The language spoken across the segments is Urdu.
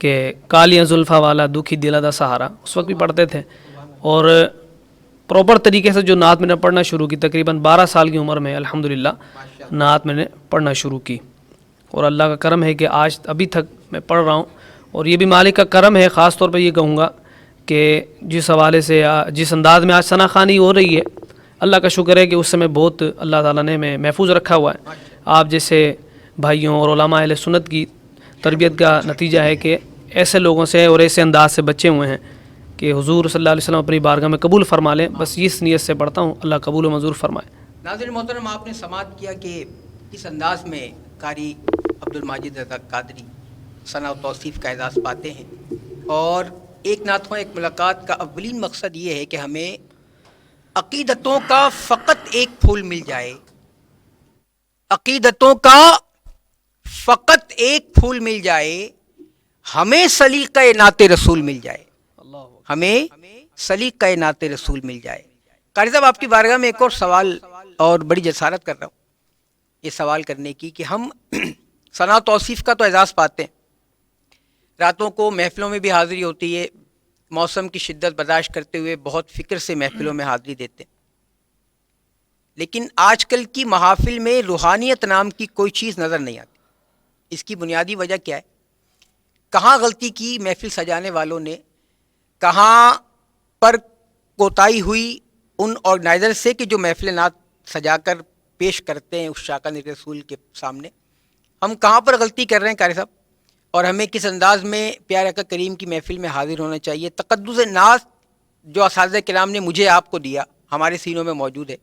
کہ کالیاں زلفا والا دکھی دلا دا سہارا، اس وقت بھی پڑھتے تھے. اور پراپر طریقے سے جو نعت میں نے پڑھنا شروع کی تقریباً 12 سال کی عمر میں الحمدللہ نعت میں نے پڑھنا شروع کی. اور اللہ کا کرم ہے کہ آج ابھی تک میں پڑھ رہا ہوں. اور یہ بھی مالک کا کرم ہے. خاص طور پہ یہ کہوں گا کہ جس حوالے سے جس انداز میں آج ثنا خوانی ہو رہی ہے، اللہ کا شکر ہے کہ اس میں بہت اللہ تعالیٰ نے میں محفوظ رکھا ہوا ہے. آپ جیسے بھائیوں اور علماء اہل سنت کی تربیت کا نتیجہ ہے کہ ایسے لوگوں سے اور ایسے انداز سے بچے ہوئے ہیں کہ حضور صلی اللہ علیہ وسلم اپنی بارگاہ میں قبول فرما لیں. بس اس نیت سے پڑھتا ہوں، اللہ قبول و منظور فرمائے. ناظرین محترم، آپ نے سماعت کیا کہ کس انداز میں قاری عبدالماجد رضا قادری ثنا و توصیف کا اعزاز پاتے ہیں. اور ایک نعت خواں ایک ملاقات کا اولین مقصد یہ ہے کہ ہمیں عقیدتوں کا فقط ایک پھول مل جائے، عقیدتوں کا فقط ایک پھول مل جائے، ہمیں سلیقہ نعت رسول مل جائے، ہمیں سلیقہ نعت رسول مل جائے. قاری صاحب، آپ کی بارگاہ میں ایک اور سوال اور بڑی جسارت کر رہا ہوں یہ سوال کرنے کی کہ ہم ثنا و توصیف کا تو اعزاز پاتے ہیں، راتوں کو محفلوں میں بھی حاضری ہوتی ہے، موسم کی شدت برداشت کرتے ہوئے بہت فکر سے محفلوں میں حاضری دیتے ہیں، لیکن آج کل کی محافل میں روحانیت نام کی کوئی چیز نظر نہیں آتی. اس کی بنیادی وجہ کیا ہے؟ کہاں غلطی کی محفل سجانے والوں نے؟ کہاں پر کوتاہی ہوئی ان آرگنائزر سے کہ جو محفل نعت سجا کر پیش کرتے ہیں اس شاکن رسول کے سامنے؟ ہم کہاں پر غلطی کر رہے ہیں قاری صاحب؟ اور ہمیں کس انداز میں پیارے آقا کریم کی محفل میں حاضر ہونا چاہیے؟ تقدس نعت جو اساتذہ کرام نے مجھے آپ کو دیا ہمارے سینوں میں موجود ہے،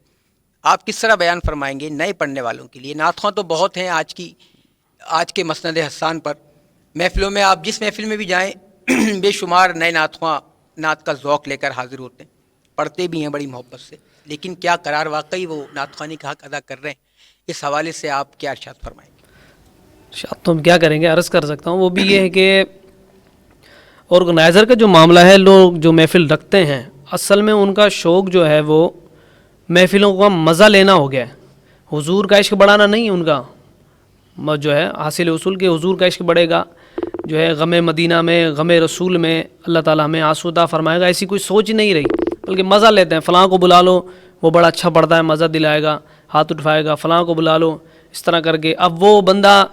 آپ کس طرح بیان فرمائیں گے نئے پڑھنے والوں کے لیے؟ نعت خواں تو بہت ہیں آج کے مسند حسان پر. محفلوں میں آپ جس محفل میں بھی جائیں بے شمار نئے نعت خواں نعت کا ذوق لے کر حاضر ہوتے ہیں، پڑھتے بھی ہیں بڑی محبت سے، لیکن کیا قرار واقعی وہ نعت خوانی کا حق ادا کر رہے ہیں؟ اس حوالے سے آپ کیا ارشاد فرمائیں گے؟ شاید تو ہم کیا کریں گے، عرض کر سکتا ہوں. وہ بھی یہ ہے کہ آرگنائزر کا جو معاملہ ہے، لوگ جو محفل رکھتے ہیں اصل میں ان کا شوق جو ہے وہ محفلوں کا مزہ لینا ہو گیا ہے. حضور کا عشق بڑھانا نہیں، ان کا جو ہے حاصل اصول کے حضور کا عشق بڑھے گا، جو ہے غم مدینہ میں غم رسول میں اللہ تعالیٰ ہمیں آسودہ فرمائے گا، ایسی کوئی سوچ نہیں رہی، بلکہ مزہ لیتے ہیں. فلاں کو بلا لو، وہ بڑا اچھا پڑھتا ہے، مزہ دلائے گا، ہاتھ اٹھائے گا. فلاں کو بلا لو، اس طرح کر کے. اب وہ بندہ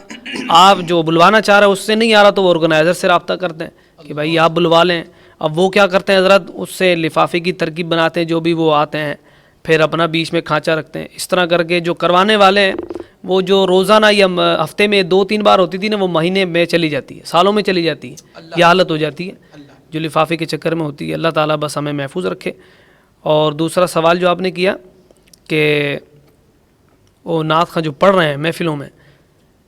آپ جو بلوانا چاہ رہے ہیں اس سے نہیں آ رہا تو وہ آرگنائزر سے رابطہ کرتے ہیں کہ بھائی آپ بلوا لیں. اب وہ کیا کرتے ہیں حضرت، اس سے لفافے کی ترکیب بناتے ہیں جو بھی وہ آتے ہیں، پھر اپنا بیچ میں کھانچہ رکھتے ہیں. اس طرح کر کے جو کروانے والے ہیں وہ جو روزانہ یا ہفتے میں 2-3 بار ہوتی تھی نا، وہ مہینے میں چلی جاتی ہے، سالوں میں چلی جاتی ہے. یہ حالت ہو جاتی ہے جو لفافے کے چکر میں ہوتی ہے. اللہ تعالیٰ بس ہمیں محفوظ رکھے. اور دوسرا سوال جو آپ نے کیا کہ وہ نعت خواں جو پڑھ رہے ہیں محفلوں میں،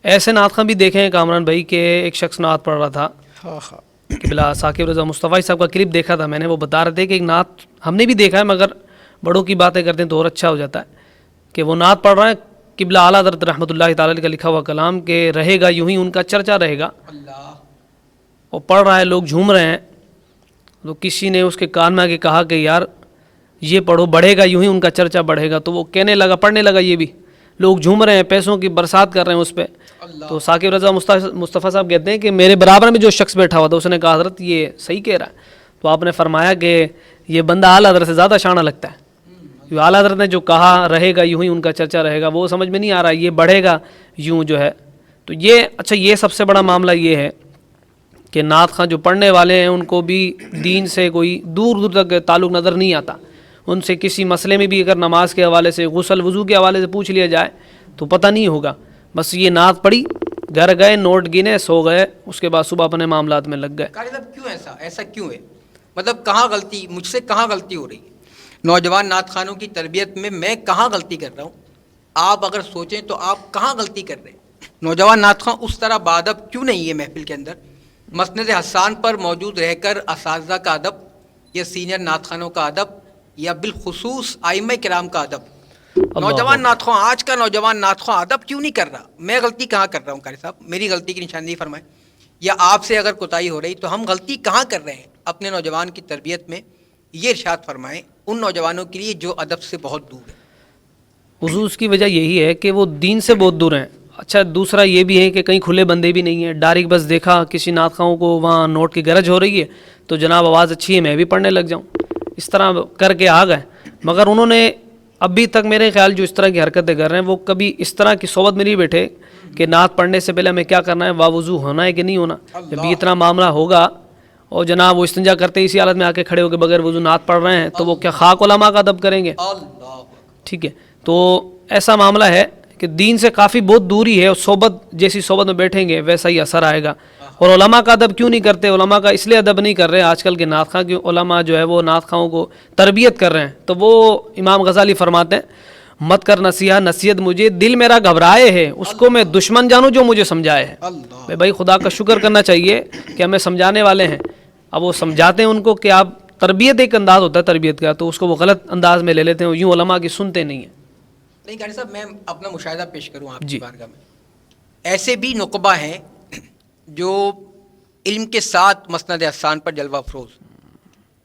ایسے نعت خواں بھی دیکھے ہیں کامران بھائی کہ ایک شخص نعت پڑھ رہا تھا کہ بلا ثاقب رضا مصطفی صاحب کا کلپ دیکھا تھا میں نے، وہ بتا رہے تھے کہ ایک نعت ہم نے بھی دیکھا ہے مگر بڑوں کی باتیں کرتے ہیں تو اور اچھا ہو جاتا ہے، کہ وہ نعت پڑھ رہے ہیں قبلہ اعلیٰ حضرت رحمۃ اللہ تعالی علیہ کا لکھا ہوا کلام کہ رہے گا یوں ہی ان کا چرچا رہے گا. وہ پڑھ رہا ہے، لوگ جھوم رہے ہیں، تو کسی نے اس کے کان میں آ کے کہا کہ یار یہ پڑھو، بڑھے گا یوں ہی ان کا چرچا بڑھے گا. تو وہ کہنے لگا، پڑھنے لگا، یہ بھی لوگ جھوم رہے ہیں، پیسوں کی برسات کر رہے ہیں اس پہ. تو ثاقب رضا مصطفیٰ صاحب کہتے ہیں کہ میرے برابر میں جو شخص بیٹھا ہوا تھا اس نے کہا حضرت یہ صحیح کہہ رہا ہے. تو آپ نے فرمایا کہ یہ بندہ اعلیٰ حضرت سے زیادہ شانہ لگتا ہے. جو اعلیٰ حضرت نے جو کہا رہے گا یوں ہی ان کا چرچا رہے گا، وہ سمجھ میں نہیں آ رہا، یہ بڑھے گا یوں جو ہے. تو یہ اچھا، یہ سب سے بڑا معاملہ یہ ہے کہ نعت خواں جو پڑھنے والے ہیں ان کو بھی دین سے کوئی دور دور تک تعلق نظر نہیں آتا. ان سے کسی مسئلے میں بھی اگر نماز کے حوالے سے، غسل وضو کے حوالے سے پوچھ لیا جائے تو پتہ نہیں ہوگا. بس یہ نعت پڑھی، گھر گئے، نوٹ گنے، سو گئے، اس کے بعد صبح اپنے معاملات میں لگ گئے. قاری صاحب کیوں ایسا کیوں ہے؟ مطلب کہاں غلطی، مجھ سے کہاں غلطی ہو رہی ہے؟ نوجوان نعت خوانوں کی تربیت میں کہاں غلطی کر رہا ہوں؟ آپ اگر سوچیں تو آپ کہاں غلطی کر رہے ہیں؟ نوجوان نعت خواں اس طرح بادب کیوں نہیں ہے محفل کے اندر؟ مسند حسان پر موجود رہ کر اساتذہ کا ادب یا سینئر نعت خوانوں کا ادب یا بالخصوص ائمہ کرام کا ادب، نوجوان نعت خواں، آج کا نوجوان نعت خواں ادب کیوں نہیں کر رہا؟ میں غلطی کہاں کر رہا ہوں قاری صاحب؟ میری غلطی کی نشاندہی فرمائیں. یا آپ سے اگر کوتاہی ہو رہی تو ہم غلطی کہاں کر رہے ہیں اپنے نوجوان کی تربیت میں؟ یہ ارشاد فرمائیں ان نوجوانوں کے لیے جو ادب سے بہت دور ہے. حضور اس کی وجہ یہی ہے کہ وہ دین سے بہت دور ہیں. اچھا دوسرا یہ بھی ہے کہ کہیں کھلے بندے بھی نہیں ہیں, ڈائریکٹ بس دیکھا کسی نعت خواہوں کو وہاں نوٹ کی گرج ہو رہی ہے تو جناب آواز اچھی ہے میں بھی پڑھنے لگ جاؤں, اس طرح کر کے آ گئے. مگر انہوں نے ابھی تک میرے خیال جو اس طرح کی حرکتیں کر رہے ہیں وہ کبھی اس طرح کی صحبت میں نہیں بیٹھے کہ نعت پڑھنے سے پہلے ہمیں کیا کرنا ہے, واوضو ہونا ہے کہ نہیں ہونا. جب یہ اتنا معاملہ ہوگا اور جناب وہ استنجا کرتے اسی حالت میں آ کے کھڑے ہو کے بغیر وضو نعت پڑھ رہے ہیں تو وہ کیا خاک علماء کا ادب کریں گے؟ ٹھیک ہے, تو ایسا معاملہ ہے کہ دین سے کافی بہت دوری ہے, اور صحبت جیسی صحبت میں بیٹھیں گے ویسا ہی اثر آئے گا. اور علماء کا ادب کیوں نہیں کرتے؟ علماء کا اس لیے ادب نہیں کر رہے آج کل کے نعت خواہ, کی علماء جو ہے وہ نعت خواہوں کو تربیت کر رہے ہیں. تو وہ امام غزالی فرماتے ہیں مت کر نصیحت نصیحت مجھے دل میرا گھبرائے ہے, اس کو میں دشمن جانوں جو مجھے سمجھائے ہے. بھائی خدا کا شکر کرنا چاہیے کہ ہمیں سمجھانے والے ہیں. اب وہ سمجھاتے ہیں ان کو کہ آپ تربیت ایک انداز ہوتا ہے تربیت کا, تو اس کو وہ غلط انداز میں لے لیتے ہیں, یوں علماء کی سنتے نہیں ہیں. نہیں قاری صاحب, میں اپنا مشاہدہ پیش کروں آپ کی بارگاہ میں. ایسے بھی نقبہ ہیں جو علم کے ساتھ مسند احسان پر جلوہ افروز,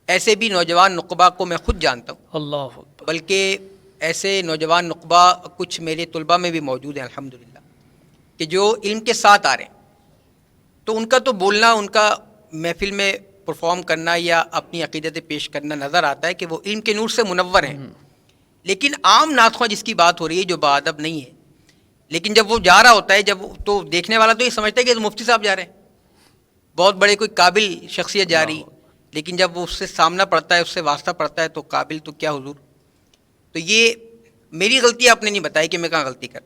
ایسے بھی نوجوان نقبہ کو میں خود جانتا ہوں. اللہ بلکہ ایسے نوجوان نقبہ کچھ میرے طلباء میں بھی موجود ہیں الحمدللہ, کہ جو علم کے ساتھ آ رہے ہیں. تو ان کا تو بولنا, ان کا محفل میں پرفارم کرنا یا اپنی عقیدت پیش کرنا نظر آتا ہے کہ وہ علم کے نور سے منور ہیں. لیکن عام نعت خواہ جس کی بات ہو رہی ہے جو باادب نہیں ہے, لیکن جب وہ جا رہا ہوتا ہے, جب تو دیکھنے والا تو یہ سمجھتا ہے کہ مفتی صاحب جا رہے ہیں, بہت بڑے کوئی قابل شخصیت جا رہی, لیکن جب وہ اس سے سامنا پڑتا ہے, اس سے واسطہ پڑتا ہے, تو قابل تو کیا حضور. تو یہ میری غلطی آپ نے نہیں بتائی کہ میں کہاں غلطی کر,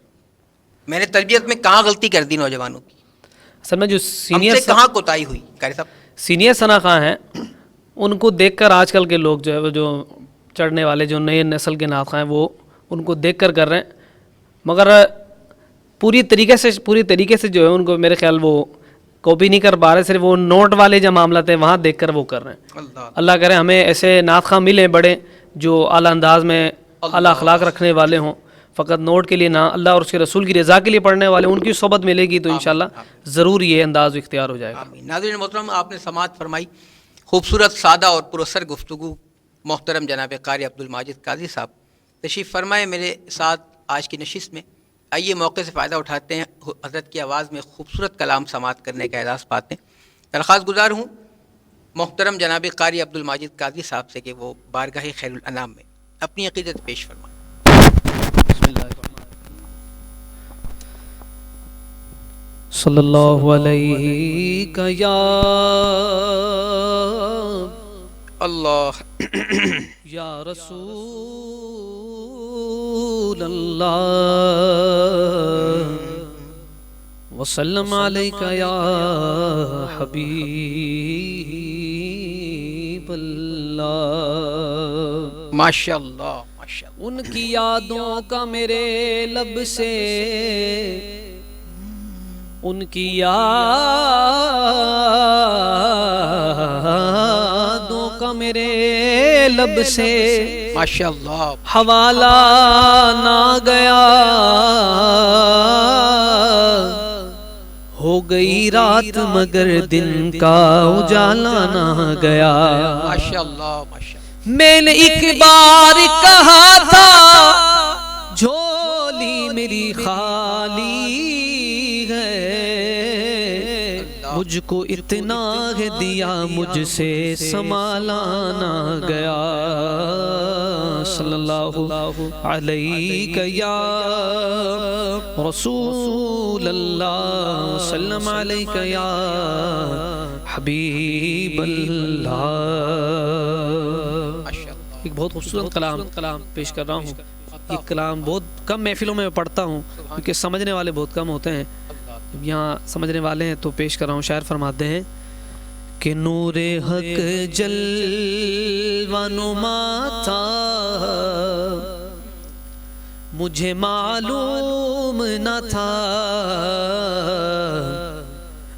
میں نے تربیت میں کہاں غلطی کر دی نوجوانوں کی, اصل میں جو سینئر کہاں کوتاہی ہوئی قاری صاحب. سینئر ثنا خواہ ہیں ان کو دیکھ کر آج کل کے لوگ جو ہے وہ جو چڑھنے والے جو نئے نسل کے نعت خواہ ہیں وہ ان کو دیکھ کر رہے ہیں, مگر پوری طریقے سے جو ہے ان کو میرے خیال وہ کاپی نہیں کر پا رہے, صرف وہ نوٹ والے جو معاملہ تھے وہاں دیکھ کر وہ کر رہے ہیں. اللہ کرے ہمیں ایسے نعت خواہ ملیں بڑے جو اعلیٰ انداز میں اعلیٰ اخلاق رکھنے والے ہوں, فقط نوٹ کے لیے نہ, اللہ اور اس کے رسول کی رضا کے لیے پڑھنے والے, ان کی صحبت ملے گی تو انشاءاللہ ضرور یہ انداز اختیار ہو جائے گا. ناظرین محترم, آپ نے سماعت فرمائی خوبصورت سادہ اور پراثر گفتگو محترم جناب قاری عبدالماجد قاضی صاحب تشریف فرمائے میرے ساتھ آج کی نشست میں. آئیے موقع سے فائدہ اٹھاتے ہیں, حضرت کی آواز میں خوبصورت کلام سماعت کرنے کا اعزاز پاتے ہیں. درخواست گزار ہوں محترم جناب قاری عبدالماجد قاضی صاحب سے کہ وہ بارگاہ خیر الانام میں اپنی عقیدت پیش فرمائیں. صلی اللہ علیہ یا اللہ یا رسول اللہ وسلم علیک یا حبیب اللہ. ماشاء اللہ ماشاء اللہ. ان کی یادوں کا میرے لب سے, ان کی یادوں کا میرے لب سے ماشاء اللہ حوالہ نہ گیا, ہو گئی رات مگر دن کا اجالا نہ گیا. ماشاء اللہ ماشاء اللہ. میں نے ایک بار کہا تھا جھولی میری خالی ہے, مجھ کو اتنا ہے دیا مجھ سے سنبھالا نہ گیا. صلی اللہ علیہ یا رسول اللہ سلم علیہ یا حبیب اللہ. ایک بہت خوبصورت کلام پیش کر رہا ہوں. یہ کلام بہت کم محفلوں میں پڑھتا ہوں کیونکہ سمجھنے والے بہت کم ہوتے ہیں. یہاں سمجھنے والے ہیں تو پیش کر رہا ہوں. شاعر فرماتے ہیں کہ نور حق جلوہ نما تھا, مجھے معلوم نہ تھا.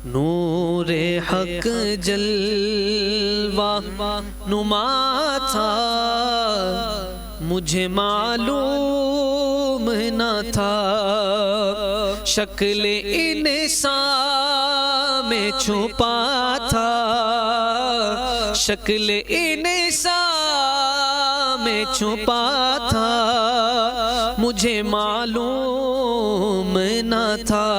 نور حق جلوہ نما تھا, مجھے معلوم نہ تھا. شکل انسان میں چھپا تھا, شکل انسان میں چھپا تھا. مجھے معلوم نہ تھا،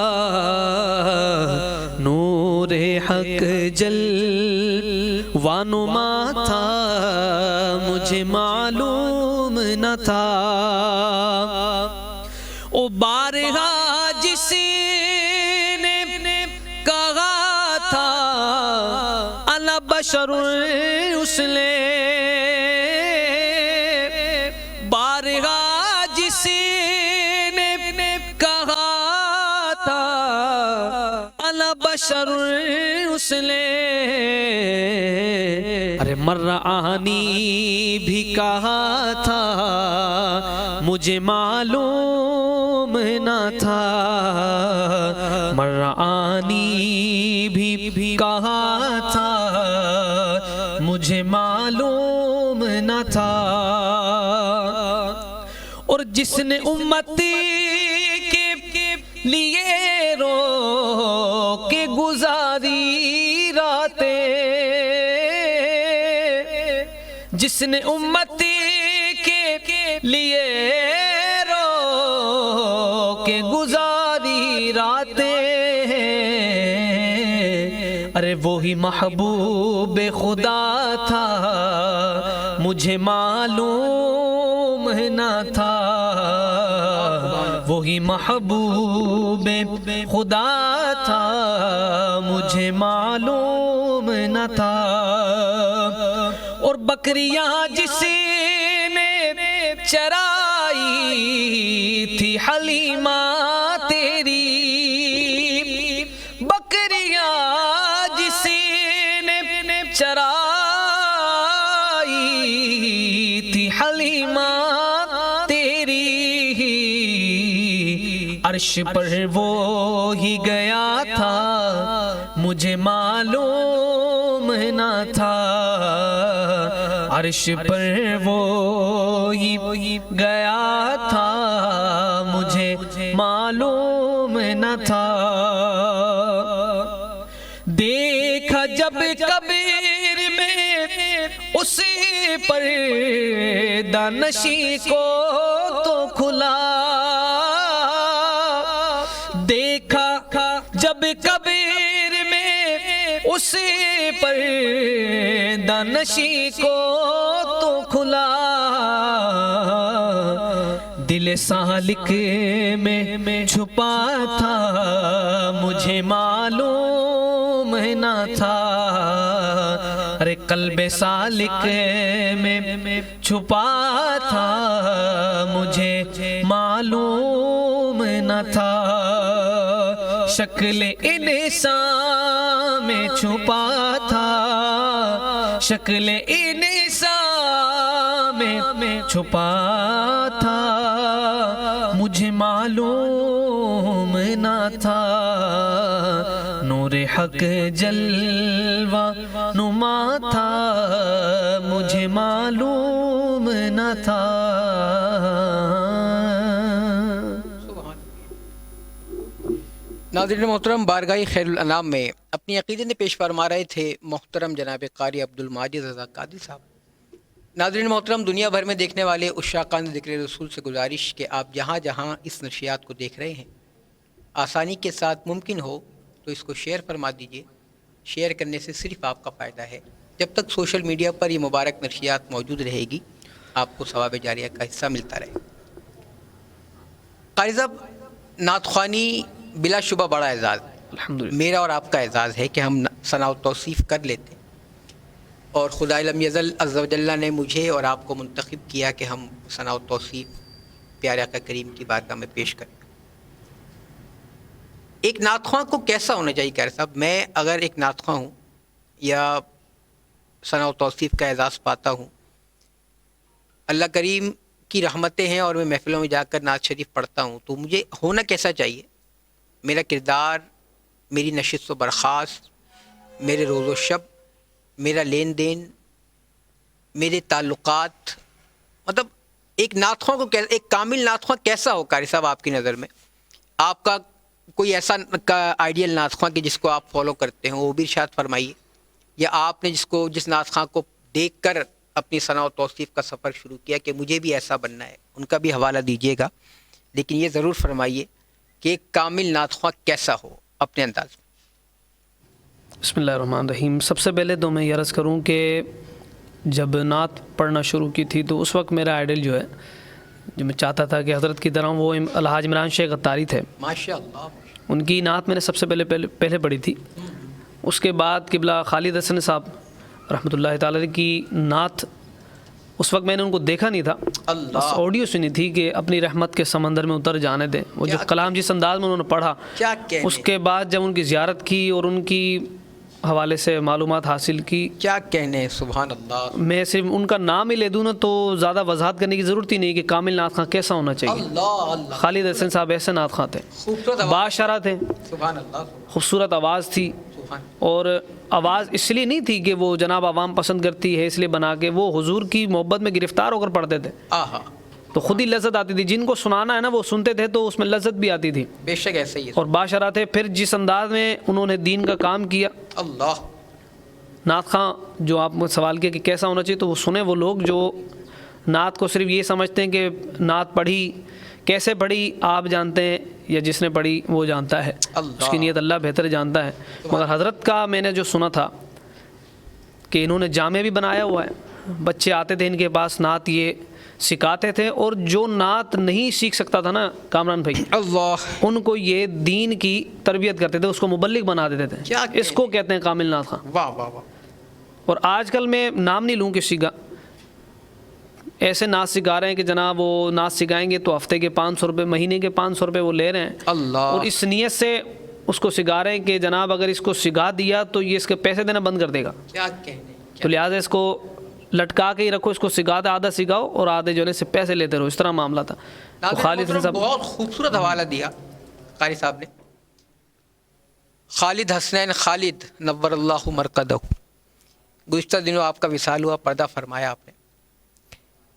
نور حق جل وانما تھا، مجھے معلوم نہ تھا۔ او بارہا جس نے کہا تھا انا بشر، اس نے بارہا جس نے کہا تھا انا بشر، اس نے ارے مرآنی بھی کہا تھا، مجھے معلوم نہ تھا، مرآنی بھی کہا تھا، مجھے معلوم نہ تھا۔ اور جس نے امتی کے لیے رو کے گزاری راتیں، جس نے امتی کے لیے رو کے گزاری راتیں، ارے وہی محبوب خدا تھا، مجھے معلوم نہ تھا، وہی محبوب خدا تھا، مجھے معلوم نہ تھا۔ اور بکریاں جس نے چرائی تھی حلیمہ تیری، بکریاں جس نے چرائی تھی حلیمہ تیری، عرش پر وہ ہی گیا تھا، مجھے معلوم نہ تھا، عرش پر وہ ہی گیا تھا، مجھے معلوم نہ تھا۔ دیکھا جب قبر میں اسی پر دانشی کو تو کھلا، دیکھا جب قبر میں اسی پر دانشی کو تو کھلا، دل سالک میں چھپا تھا، مجھے معلوم نہ تھا، ارے قلب سالک میں چھپا تھا، مجھے معلوم نہ تھا، شکل انسان میں چھپا تھا، شکل انسان میں چھپا تھا، مجھے معلوم نہ تھا، نور حق جلوہ نما تھا، مجھے معلوم نہ تھا۔ ناظرین محترم، بارگاہ خیر الانام میں اپنی عقیدت میں پیش فرما رہے تھے محترم جناب قاری عبدالماجد رضا قادری صاحب۔ ناظرین محترم، دنیا بھر میں دیکھنے والے عشاقان ذکر رسول سے گزارش کہ آپ جہاں جہاں اس نشریات کو دیکھ رہے ہیں، آسانی کے ساتھ ممکن ہو تو اس کو شیئر فرما دیجئے۔ شیئر کرنے سے صرف آپ کا فائدہ ہے۔ جب تک سوشل میڈیا پر یہ مبارک نشریات موجود رہے گی، آپ کو ثواب جاریہ کا حصہ ملتا رہے گا۔ قاری صاحب، نعت خوانی بلا شبہ بڑا اعزاز، میرا اور آپ کا اعزاز ہے کہ ہم ثنا و توصیف کر لیتے ہیں، اور خدائے لم یزل عز و جل نے مجھے اور آپ کو منتخب کیا کہ ہم ثنا و توصیف پیارے آقا کریم کی بارگاہ میں پیش کریں۔ ایک نعت خواں کو کیسا ہونا چاہیے قاری صاحب؟ میں اگر ایک نعت خواں ہوں یا ثنا و توصیف کا اعزاز پاتا ہوں، اللہ کریم کی رحمتیں ہیں اور میں محفلوں میں جا کر نعت شریف پڑھتا ہوں، تو مجھے ہونا کیسا چاہیے؟ میرا کردار، میری نشست و برخاست، میرے روز و شب، میرا لین دین، میرے تعلقات، مطلب ایک نعت خواں کو ایک کامل نعت خواں کیسا ہو قاری صاحب آپ کی نظر میں؟ آپ کا کوئی ایسا آئیڈیل نعت خواں کہ جس کو آپ فالو کرتے ہوں، وہ بھی ارشاد فرمائیے، یا آپ نے جس نعت خواں کو دیکھ کر اپنی ثنا و توصیف کا سفر شروع کیا کہ مجھے بھی ایسا بننا ہے، ان کا بھی حوالہ دیجیے گا، لیکن یہ ضرور فرمائیے کہ ایک کامل نعت خواں کیسا ہو اپنے انداز میں۔ بسم اللہ الرحمن الرحیم۔ سب سے پہلے تو میں یہ عرض کروں کہ جب نعت پڑھنا شروع کی تھی تو اس وقت میرا آئیڈل جو ہے، جو میں چاہتا تھا کہ حضرت کی طرح، وہ الحاج عمران شیخ غطاری تھے۔ ماشاء اللہ۔ ان کی نعت میں نے سب سے پہلے پڑھی تھی۔ اس کے بعد قبلہ خالد حسن صاحب رحمۃ اللہ تعالی علیہ کی نعت، اس وقت میں نے ان کو دیکھا نہیں تھا، اللہ، بس آڈیو سنی تھی کہ اپنی رحمت کے سمندر میں اتر جانے دیں۔ وہ جو کلام جس انداز میں انہوں نے پڑھا، کیا کہنے، اس کے بعد جب ان کی زیارت کی اور ان کی حوالے سے معلومات حاصل کی، کیا کہنے، سبحان اللہ۔ میں صرف ان کا نام ہی لے دوں نا تو زیادہ وضاحت کرنے کی ضرورت ہی نہیں کہ کامل نعت خواں کیسا ہونا چاہیے۔ اللہ اللہ، خالد حسن صاحب ایسے نعت خواں تھے، خوبصورت آواز، باشرہ تھے، سبحان اللہ، خوبصورت آواز تھی، سبحان اور آواز اس لیے نہیں تھی کہ وہ جناب عوام پسند کرتی ہے اس لیے بنا کے، وہ حضور کی محبت میں گرفتار ہو کر پڑھتے تھے آہا، تو خود ہی لذت آتی تھی۔ جن کو سنانا ہے نا وہ سنتے تھے تو اس میں لذت بھی آتی تھی، بے شک ایسے ہی ہے۔ اور باشرہ تھے۔ پھر جس انداز میں انہوں نے دین کا کام کیا، اللہ، نعت خواں جو آپ نے سوال کیا کہ کیسا ہونا چاہیے، تو وہ سنیں وہ لوگ جو نعت کو صرف یہ سمجھتے ہیں کہ نعت پڑھی، کیسے پڑھی آپ جانتے ہیں یا جس نے پڑھی وہ جانتا ہے، اللہ، اس کی نیت اللہ بہتر جانتا ہے۔ مگر حضرت کا میں نے جو سنا تھا کہ انہوں نے جامع بھی بنایا ہوا ہے، بچے آتے تھے ان کے پاس، نعت یہ سکھاتے تھے، اور جو نعت نہیں سیکھ سکتا تھا نا کامران بھائی، اللہ، ان کو یہ دین کی تربیت کرتے تھے، اس کو مبلغ بنا دیتے تھے۔ کیا اس کو کہتے ہیں کامل نعت خواں۔ واہ واہ واہ، اور آج کل میں نام نہیں لوں کسی کا، ایسے نعت سکھا رہے ہیں کہ جناب وہ نعت سکھائیں گے تو ہفتے کے 500 روپے، مہینے کے 500 روپے وہ لے رہے ہیں، اللہ، اور اس نیت سے اس کو سکھا رہے ہیں کہ جناب اگر اس کو سکھا دیا تو یہ اس کے پیسے دینا بند کر دے گا، کیا کہنے، تو لہٰذا اس کو لٹکا کے ہی رکھو، اس کو سکھا دے، آدھا سکھاؤ اور آدھے جو ہے سے پیسے لیتے رہو، اس طرح معاملہ تھا۔ تو خالد حسن صاحب بہت خوبصورت حوالہ دیا قاری صاحب نے۔ خالد حسنین خالد نور اللہ مرقدہ، گزشتہ دنوں آپ کا وصال ہوا، پردہ فرمایا آپ نے۔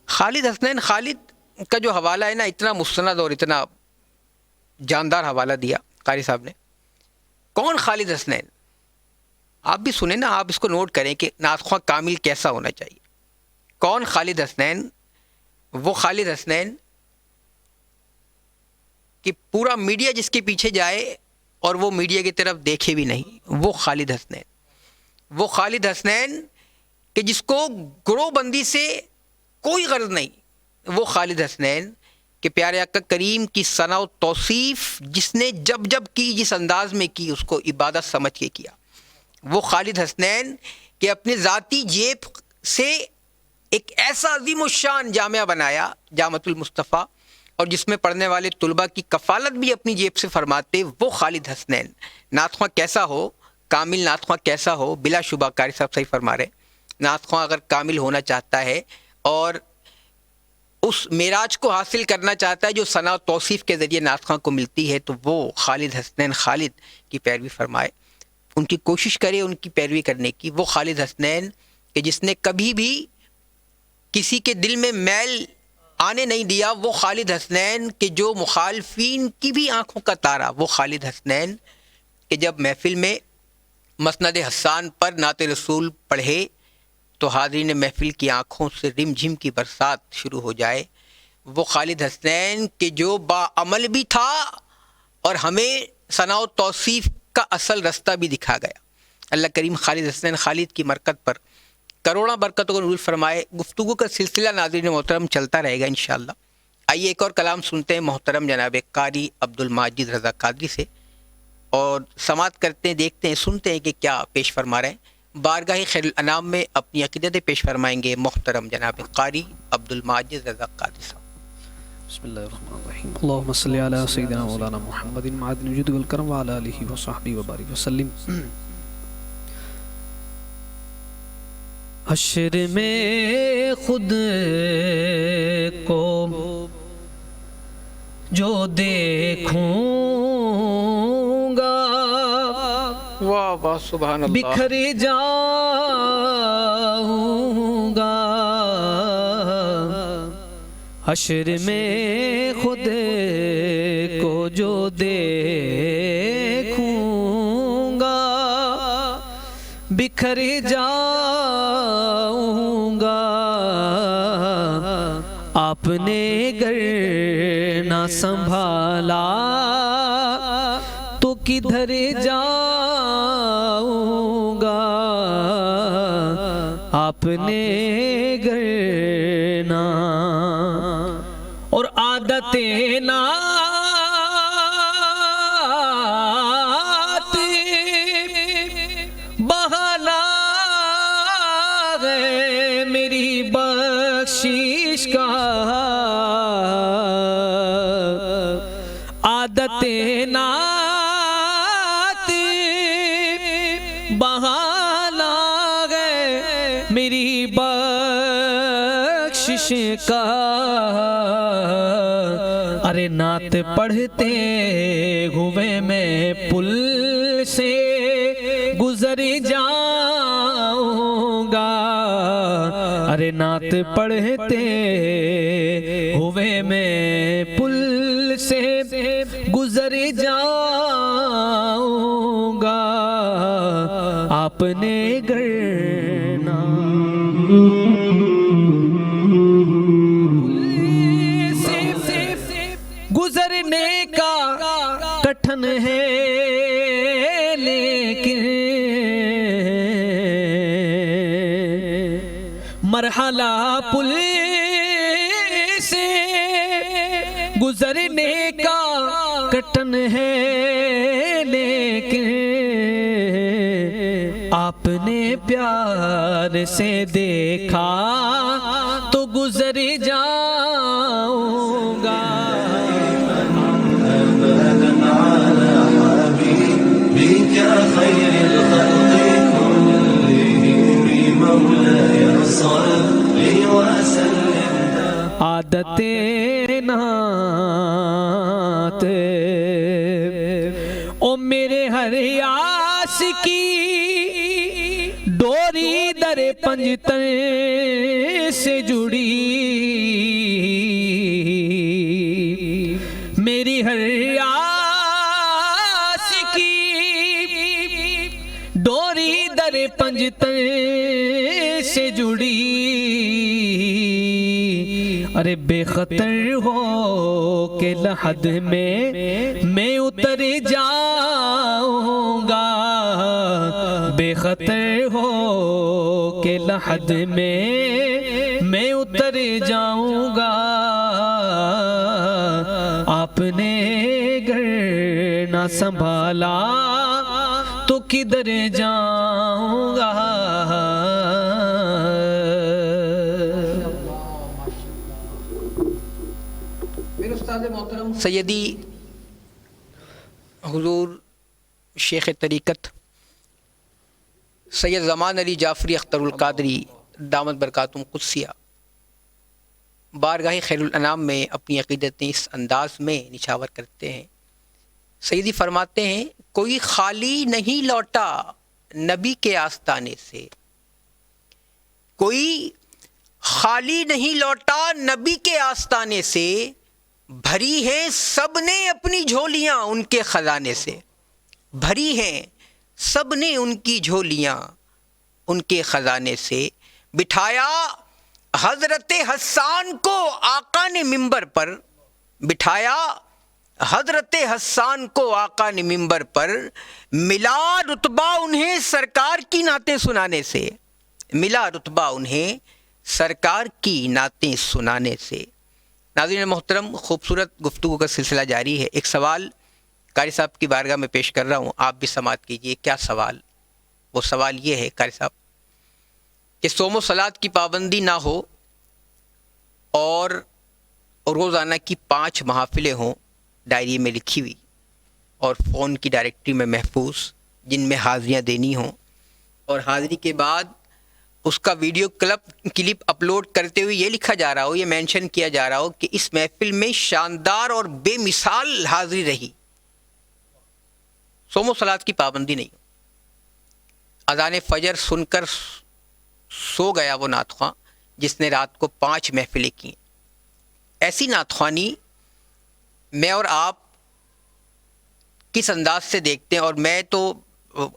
خالد حسنین خالد کا جو حوالہ ہے نا، اتنا مستند اور اتنا جاندار حوالہ دیا قاری صاحب نے۔ کون خالد حسنین؟ آپ بھی سنیں نا، آپ اس کو نوٹ کریں کہ نعت خواں کامل کیسا ہونا چاہیے۔ کون خالد حسنین؟ وہ خالد حسنین کہ پورا میڈیا جس کے پیچھے جائے اور وہ میڈیا کی طرف دیکھے بھی نہیں، وہ خالد حسنین۔ وہ خالد حسنین کہ جس کو گروہ بندی سے کوئی غرض نہیں، وہ خالد حسنین کہ پیارے آقا کریم کی ثنا و توصیف جس نے جب جب کی، جس انداز میں کی، اس کو عبادت سمجھ کے کیا۔ وہ خالد حسنین کہ اپنے ذاتی جیب سے ایک ایسا عظیم الشان جامعہ بنایا، جامعۃ المصطفیٰ، اور جس میں پڑھنے والے طلباء کی کفالت بھی اپنی جیب سے فرماتے، وہ خالد حسنین۔ نعت خواں کیسا ہو، کامل نعت خواں کیسا ہو، بلا شبہ قاری صاحب صحیح فرما رہے ہیں، نعت خواں اگر کامل ہونا چاہتا ہے اور اس معراج کو حاصل کرنا چاہتا ہے جو ثنا و توصیف کے ذریعے نعت خواں کو ملتی ہے، تو وہ خالد حسنین خالد کی پیروی فرمائے، ان کی کوشش کرے ان کی پیروی کرنے کی۔ وہ خالد حسنین کہ جس نے کبھی بھی کسی کے دل میں میل آنے نہیں دیا، وہ خالد حسنین کہ جو مخالفین کی بھی آنکھوں کا تارا، وہ خالد حسنین کہ جب محفل میں مسند حسان پر نعت رسول پڑھے تو حاضرین محفل کی آنکھوں سے رم جھم کی برسات شروع ہو جائے، وہ خالد حسنین کہ جو با عمل بھی تھا اور ہمیں ثنا و توصیف کا اصل رستہ بھی دکھا گیا۔ اللہ کریم خالد حسنین خالد کی مرکت پر کروڑوں برکتوں کو نزول فرمائے۔ گفتگو کا سلسلہ ناظرین محترم چلتا رہے گا انشاءاللہ۔ آئیے ایک اور کلام سنتے ہیں محترم جناب قاری عبدالماجد رضا قادری سے، اور سماعت کرتے ہیں، دیکھتے ہیں، سنتے ہیں کہ کیا پیش فرما رہے ہیں۔ بارگاہ خیر الانام میں اپنی عقیدتیں پیش فرمائیں گے محترم جناب قاری عبدالماجد رضا قادری صاحب۔ بسم اللہ الرحمن الرحیم۔ اللہم صلی علی سیدنا مولانا محمد معدن الجود والکرم وعلی آلہ وصحبہ وبارک وسلم۔ حشر میں خود کو جو دیکھوں گا، واہ واہ سبحان اللہ، بکھر جاؤں گا۔ حشر میں خود کو جو دیکھوں گا، بکھر جاؤں گا۔ آپ نے گر نہ سنبھالا تو کدھر جاؤں گا، آپ نے گر نہ اور عادت نعت بہانا ہے میری بخشش کا، عادت نعت بہانا ہے میری بخشش کا، ارے نعت پڑھتے ہوئے میں پل سے گزر جاؤں گا، ارے نعت پڑھتے ہوئے میں پل سے گزر جاؤں گا، آپ نے گر نہ گزرنے کا کٹھن ہے لیکن مرحلہ پل سے گزرنے کا کٹھن ہے لیکن آپ نے پیار سے دیکھا تو گزر جاؤں گا، خير الخلق كلهم مولاي صل وسلم. عادت نعت او میرے ہر عاشقی ڈوری در پنجتن سے جڑی، میری ہر ڈوری در پنجتن سے جڑی، ارے بے خطر ہو کہ لحد میں اتر جاؤں گا، بے خطر ہو کہ لحد میں اتر جاؤں گا، آپ نے گر نہ سنبھالا تو کدھر جاؤں گا۔ میرے استاد محترم سیدی حضور شیخ طریقت سید زمان علی جعفری اختر القادری دامت برکاتہم قدسیہ بارگاہ خیر الانام میں اپنی عقیدتیں اس انداز میں نچھاور کرتے ہیں۔ سیدی فرماتے ہیں کوئی خالی نہیں لوٹا نبی کے آستانے سے، کوئی خالی نہیں لوٹا نبی کے آستانے سے، بھری ہیں سب نے اپنی جھولیاں ان کے خزانے سے، بھری ہیں سب نے ان کی جھولیاں ان کے خزانے سے، بٹھایا حضرت حسان کو آقا نے ممبر پر، بٹھایا حضرت حسان کو آقا نے ممبر پر، ملا رتبہ انہیں سرکار کی نعتیں سنانے سے، ملا رتبہ انہیں سرکار کی نعتیں سنانے سے۔ ناظرین محترم، خوبصورت گفتگو کا سلسلہ جاری ہے۔ ایک سوال قاری صاحب کی بارگاہ میں پیش کر رہا ہوں، آپ بھی سماعت کیجئے۔ کیا سوال؟ وہ سوال یہ ہے قاری صاحب کہ صوم و صلات کی پابندی نہ ہو اور روزانہ کی 5 محافلیں ہوں ڈائری میں لکھی ہوئی اور فون کی ڈائریکٹری میں محفوظ، جن میں حاضریاں دینی ہوں، اور حاضری کے بعد اس کا ویڈیو کلپ اپلوڈ کرتے ہوئے یہ لکھا جا رہا ہو، یہ مینشن کیا جا رہا ہو کہ اس محفل میں شاندار اور بے مثال حاضری رہی، صوم و صلات کی پابندی نہیں، اذان فجر سن کر سو گیا وہ نعت خواں جس نے رات کو 5 محفلیں کی، ایسی نعت خوانی میں اور آپ کس انداز سے دیکھتے ہیں؟ اور میں تو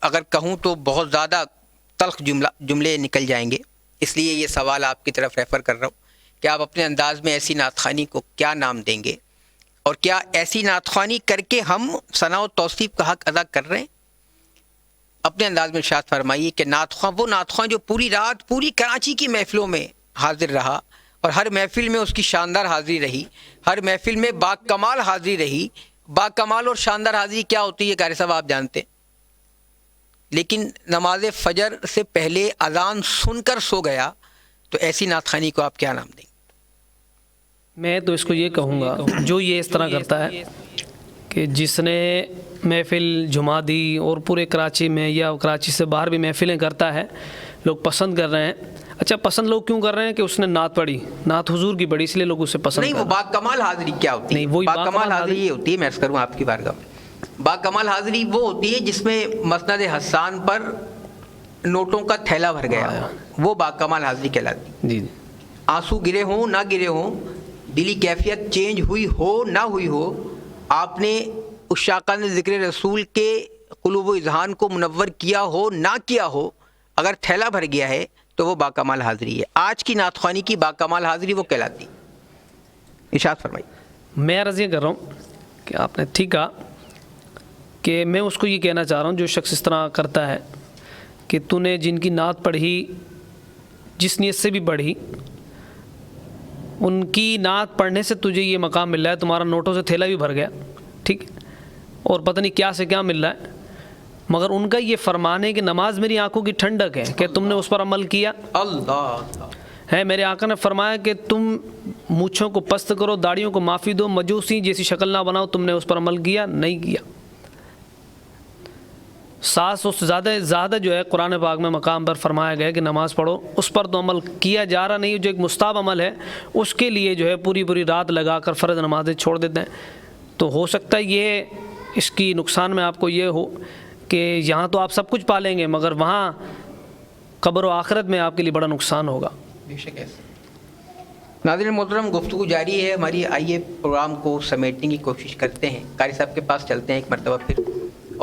اگر کہوں تو بہت زیادہ تلخ جملے نکل جائیں گے، اس لیے یہ سوال آپ کی طرف ریفر کر رہا ہوں کہ آپ اپنے انداز میں ایسی نعت خوانی کو کیا نام دیں گے، اور کیا ایسی نعت خوانی کر کے ہم ثنا و توصیف کا حق ادا کر رہے ہیں؟ اپنے انداز میں ارشاد فرمائیے کہ نعت خواں وہ نعت خواں جو پوری رات پوری کراچی کی محفلوں میں حاضر رہا، اور ہر محفل میں اس کی شاندار حاضری رہی، ہر محفل میں با کمال حاضری رہی۔ با کمال اور شاندار حاضری کیا ہوتی ہے قاری صاحب آپ جانتے ہیں، لیکن نماز فجر سے پہلے اذان سن کر سو گیا، تو ایسی نعت خوانی کو آپ کیا نام دیں گے؟ میں تو اس کو یہ کہوں گا، جو یہ اس طرح کرتا ہے کہ جس نے محفل جمعہ دی اور پورے کراچی میں یا کراچی سے باہر بھی محفلیں کرتا ہے، لوگ پسند کر رہے ہیں۔ اچھا، پسند لوگ کیوں کر رہے ہیں؟ کہ اس نے نعت پڑھی، نعت حضور کی پڑھی، اس لیے لوگ اسے پسند نہیں، کر وہ رہے ہیں۔ با کمال حاضری کیا ہوتی ہے؟ نہیں، وہی با کمال حاضری یہ ہوتی ہے، میں عرض کروں آپ کی بارگاہ میں، با کمال حاضری وہ ہوتی ہے جس میں مسند حسان پر نوٹوں کا تھیلا بھر گیا، وہ با کمال حاضری کہلاتی ہے۔ جی جی، آنسو گرے ہوں نہ گرے ہوں، دلی کیفیت چینج ہوئی ہو نہ ہوئی ہو، آپ نے عشاقان ذکر رسول کے قلوب و اذہان کو منور کیا ہو نہ کیا ہو، اگر تھیلا بھر گیا ہے تو وہ با کمال حاضری ہے۔ آج کی نعت خوانی کی با کمال حاضری وہ کہلاتی۔ ارشاد فرمائیے۔ میں عرض یہ کر رہا ہوں کہ آپ نے ٹھیک کہا، کہ میں اس کو یہ کہنا چاہ رہا ہوں جو شخص اس طرح کرتا ہے کہ تو نے جن کی نعت پڑھی، جس نیت سے بھی پڑھی، ان کی نعت پڑھنے سے تجھے یہ مقام مل رہا ہے، تمہارا نوٹوں سے تھیلا بھی بھر گیا، ٹھیک ہے، اور پتہ نہیں کیا سے کیا مل رہا ہے، مگر ان کا یہ فرمان ہے کہ نماز میری آنکھوں کی ٹھنڈک ہے کہ تم نے اس پر عمل کیا اللہ ہے۔ میرے آقا نے فرمایا کہ تم مونچھوں کو پست کرو، داڑھیوں کو معافی دو، مجوسی جیسی شکل نہ بناؤ، تم نے اس پر عمل کیا نہیں کیا۔ ساس اس زیادہ جو ہے قرآن پاک میں مقام پر فرمایا گیا کہ نماز پڑھو، اس پر تو عمل کیا جا رہا نہیں، جو ایک مستحب عمل ہے اس کے لیے جو ہے پوری رات لگا کر فرض نمازیں چھوڑ دیتے ہیں۔ تو ہو سکتا ہے یہ اس کی نقصان میں آپ کو یہ ہو کہ یہاں تو آپ سب کچھ پالیں گے، مگر وہاں قبر و آخرت میں آپ کے لیے بڑا نقصان ہوگا۔ بے شک ایسا۔ ناظرین محترم، گفتگو جاری ہے ہماری، آئیے پروگرام کو سمیٹنے کی کوشش کرتے ہیں، قاری صاحب کے پاس چلتے ہیں ایک مرتبہ پھر،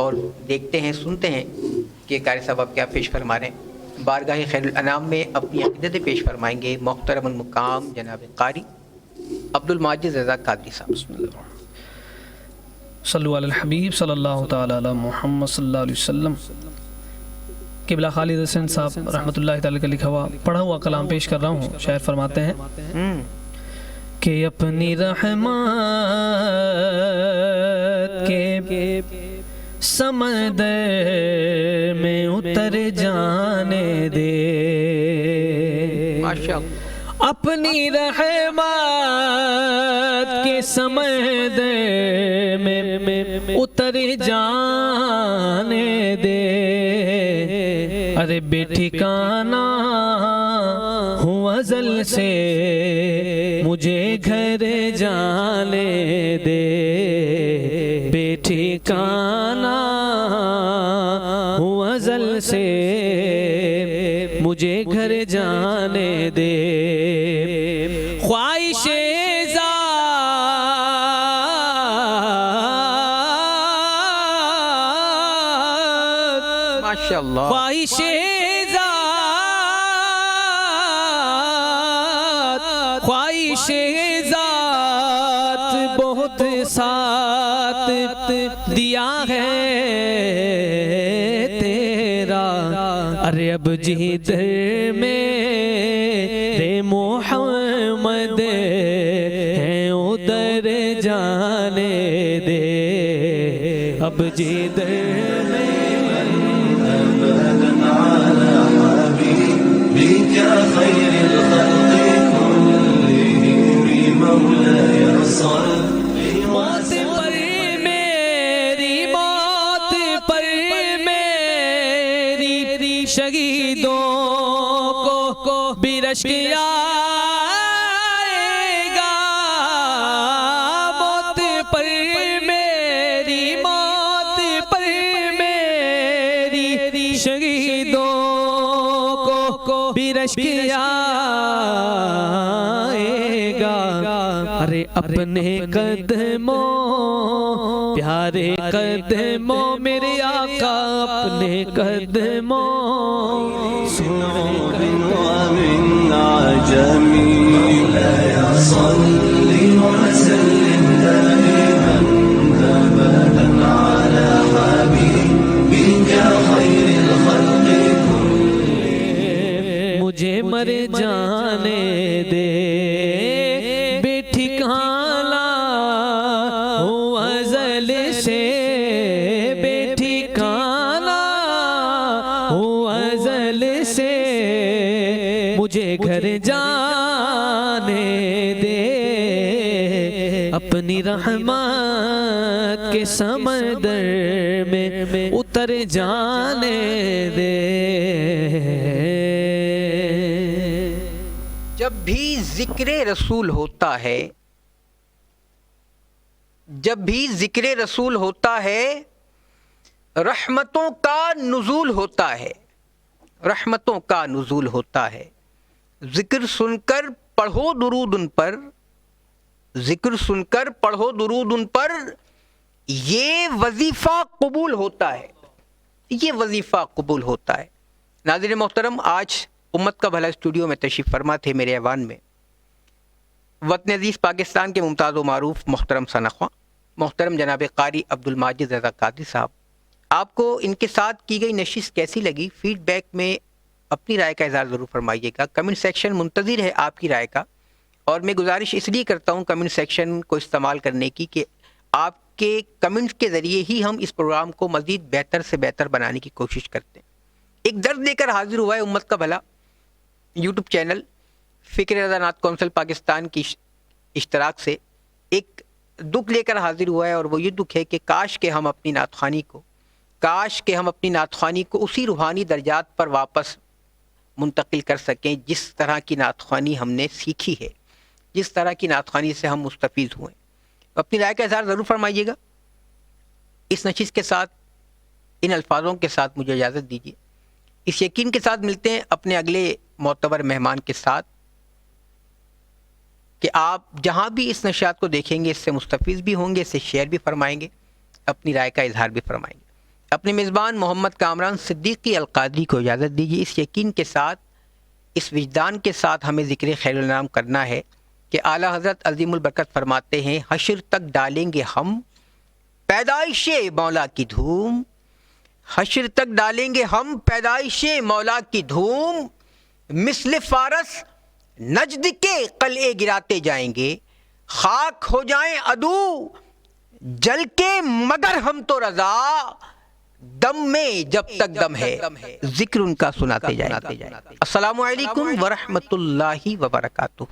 اور دیکھتے ہیں، سنتے ہیں کہ قاری صاحب آپ کیا پیش فرما رہے ہیں۔ بارگاہ خیر الانام میں اپنی عقیدتیں پیش فرمائیں گے محترم المقام جناب قاری عبد الماجد رضا قادری صاحب۔ بسم اللہ، صلو علی الحبیب صلی اللہ تعالی علی محمد صلی اللہ علیہ وسلم۔ قبلہ خالد حسین صاحب رحمۃ اللہ تعالی کا لکھا ہوا پڑھا ہوا کلام پیش کر رہا ہوں۔ شاعر فرماتے ہیں کہ اپنی رحمت کے سمندر میں اتر جانے دے، ماشاءاللہ، اپنی رحمت کے سمندر میں اتر جانے دے، ارے بے ٹھکانہ ہوں ازل سے مجھے گھر جانے دے، بے ٹھکانہ ہوں ازل سے مجھے گھر جانے دے، خواہش ماشاءاللہ، خواہش ذات، خواہش ذات بہت ساتھ دیا ہے تیرا، ارے اب جدھر میرے محمد ہیں ادھر جانے دے، اب جدھر بك خير الخلق كلهم مولاي صل موت پر میری، موت پر میری، شہیدوں کو بھی رشک آئے گا، موت پر میری، موت پر میری، شہیدوں کو بھی رشک آئے گا، ارے اپنے قدموں پیارے قدموں میرے آقا، اپنے قدموں ومن عجمي صل وسلم دائما أبدا على حبيبك خير الخلق كلهم. مجھے مر جانے دے بے ٹھکانہ ہوں ازل سے، بے ٹھکانہ ہوں ازل سے، مجھے گھر جانے دے، اپنی رحمت کے سمندر میں اتر جانے دے. جب بھی ذکر رسول ہوتا ہے، جب بھی ذکر رسول ہوتا ہے، رحمتوں کا نزول ہوتا ہے، رحمتوں کا نزول ہوتا ہے. ذکر سن کر پڑھو درود ان پر، ذکر سن کر پڑھو درود ان پر، یہ وظیفہ قبول ہوتا ہے، یہ وظیفہ قبول ہوتا ہے. ناظرین محترم، آج امت کا بھلا اسٹوڈیو میں تشریف فرما تھے میرے ایوان میں وطن عزیز پاکستان کے ممتاز و معروف محترم ثناء محترم جناب قاری عبد الماجد رضا قادری صاحب. آپ کو ان کے ساتھ کی گئی نشست کیسی لگی؟ فیڈ بیک میں اپنی رائے کا اظہار ضرور فرمائیے گا. کمنٹ سیکشن منتظر ہے آپ کی رائے کا، اور میں گزارش اس لیے کرتا ہوں کمنٹ سیکشن کو استعمال کرنے کی کہ آپ کے کمنٹ کے ذریعے ہی ہم اس پروگرام کو مزید بہتر سے بہتر بنانے کی کوشش کرتے ہیں. ایک درد لے کر حاضر ہوا ہے امت کا بھلا یوٹیوب چینل فکر رضا نعت کونسل پاکستان کی اشتراک سے. ایک دکھ لے کر حاضر ہوا ہے، اور وہ یہ دکھ ہے کہ کاش کہ ہم اپنی نعت خوانی کو اسی روحانی درجات پر واپس منتقل کر سکیں جس طرح کی نعت خوانی ہم نے سیکھی ہے، جس طرح کی نعت خوانی سے ہم مستفیض ہوئے. اپنی رائے کا اظہار ضرور فرمائیے گا. اس نشست کے ساتھ، ان الفاظوں کے ساتھ مجھے اجازت دیجیے. اس یقین کے ساتھ ملتے ہیں اپنے اگلے معتبر مہمان کے ساتھ کہ آپ جہاں بھی اس نشریات کو دیکھیں گے اس سے مستفیض بھی ہوں گے، اس سے شیئر بھی فرمائیں گے، اپنی رائے کا اظہار بھی فرمائیں گے. اپنے میزبان محمد کامران صدیقی القادری کو اجازت دیجیے اس یقین کے ساتھ، اس وجدان کے ساتھ ہمیں ذکر خیر الانام کرنا ہے کہ اعلیٰ حضرت عظیم البرکت فرماتے ہیں حشر تک ڈالیں گے ہم پیدائش مولا کی دھوم، حشر تک ڈالیں گے ہم پیدائش مولا کی دھوم، مثل فارس نجد کے قلعے گراتے جائیں گے، خاک ہو جائیں عدو جل کے مگر ہم تو رضا، دم میں جب تک دم ہے ذکر ان کا سناتے جائیں گے. السلام علیکم ورحمۃ اللہ وبرکاتہ.